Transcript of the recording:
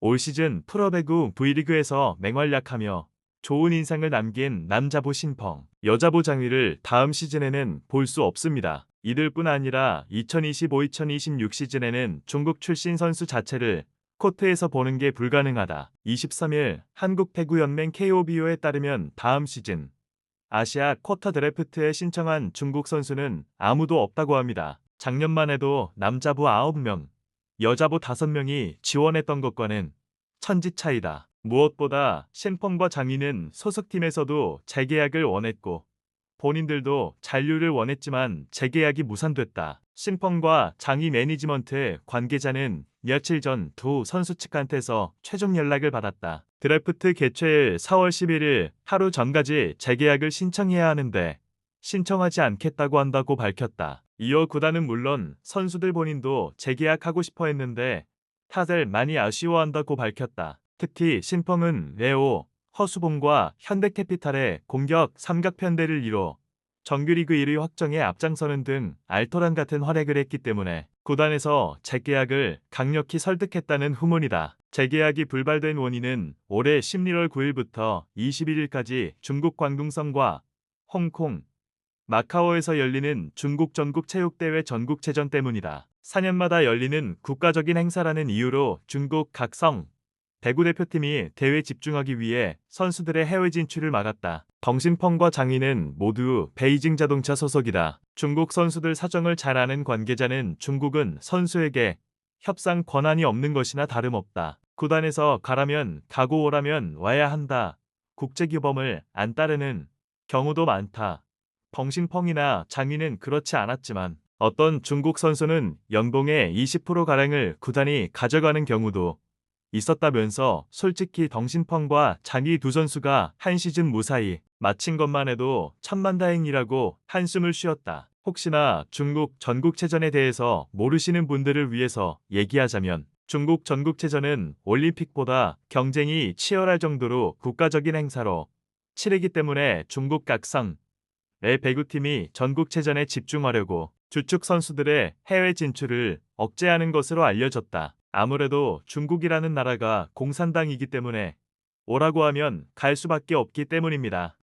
올 시즌 프로배구 V리그에서 맹활약하며 좋은 인상을 남긴 남자부 신펑, 여자부 장위를 다음 시즌에는 볼 수 없습니다. 이들뿐 아니라 2025-2026 시즌에는 중국 출신 선수 자체를 코트에서 보는 게 불가능하다. 23일 한국배구연맹 KOBO에 따르면 다음 시즌 아시아 쿼터 드래프트에 신청한 중국 선수는 아무도 없다고 합니다. 작년만 해도 남자부 9명, 여자부 5명이 지원했던 것과는 천지 차이다. 무엇보다 신펑과 장희는 소속팀에서도 재계약을 원했고 본인들도 잔류를 원했지만 재계약이 무산됐다. 신펑과 장희 매니지먼트 관계자는 며칠 전 두 선수 측한테서 최종 연락을 받았다. 드래프트 개최일 4월 11일 하루 전까지 재계약을 신청해야 하는데 신청하지 않겠다고 한다고 밝혔다. 이어 구단은 물론 선수들 본인도 재계약하고 싶어 했는데 타들 많이 아쉬워한다고 밝혔다. 특히 신펑은 레오, 허수봉과 현대캐피탈의 공격 삼각편대를 이뤄 정규리그 1위 확정에 앞장서는 등 알토란 같은 활약을 했기 때문에 구단에서 재계약을 강력히 설득했다는 후문이다. 재계약이 불발된 원인은 올해 11월 9일부터 21일까지 중국 광둥성과 홍콩, 마카오에서 열리는 중국 전국체육대회 전국체전 때문이다. 4년마다 열리는 국가적인 행사라는 이유로 중국 각성 배구대표팀이 대회에 집중하기 위해 선수들의 해외 진출을 막았다. 덩신펑과 장희는 모두 베이징 자동차 소속이다. 중국 선수들 사정을 잘 아는 관계자는 중국은 선수에게 협상 권한이 없는 것이나 다름없다. 구단에서 가라면 가고 오라면 와야 한다. 국제규범을 안 따르는 경우도 많다. 덩신펑이나 장희는 그렇지 않았지만 어떤 중국 선수는 연봉의 20%가량을 구단이 가져가는 경우도 있었다면서 솔직히 덩신펑과 장희 두 선수가 한 시즌 무사히 마친 것만 해도 천만다행이라고 한숨을 쉬었다. 혹시나 중국 전국체전에 대해서 모르시는 분들을 위해서 얘기하자면 중국 전국체전은 올림픽보다 경쟁이 치열할 정도로 국가적인 행사로 치르기 때문에 중국 각상의 배구팀이 전국체전에 집중하려고 주축 선수들의 해외 진출을 억제하는 것으로 알려졌다. 아무래도 중국이라는 나라가 공산당이기 때문에 오라고 하면 갈 수밖에 없기 때문입니다.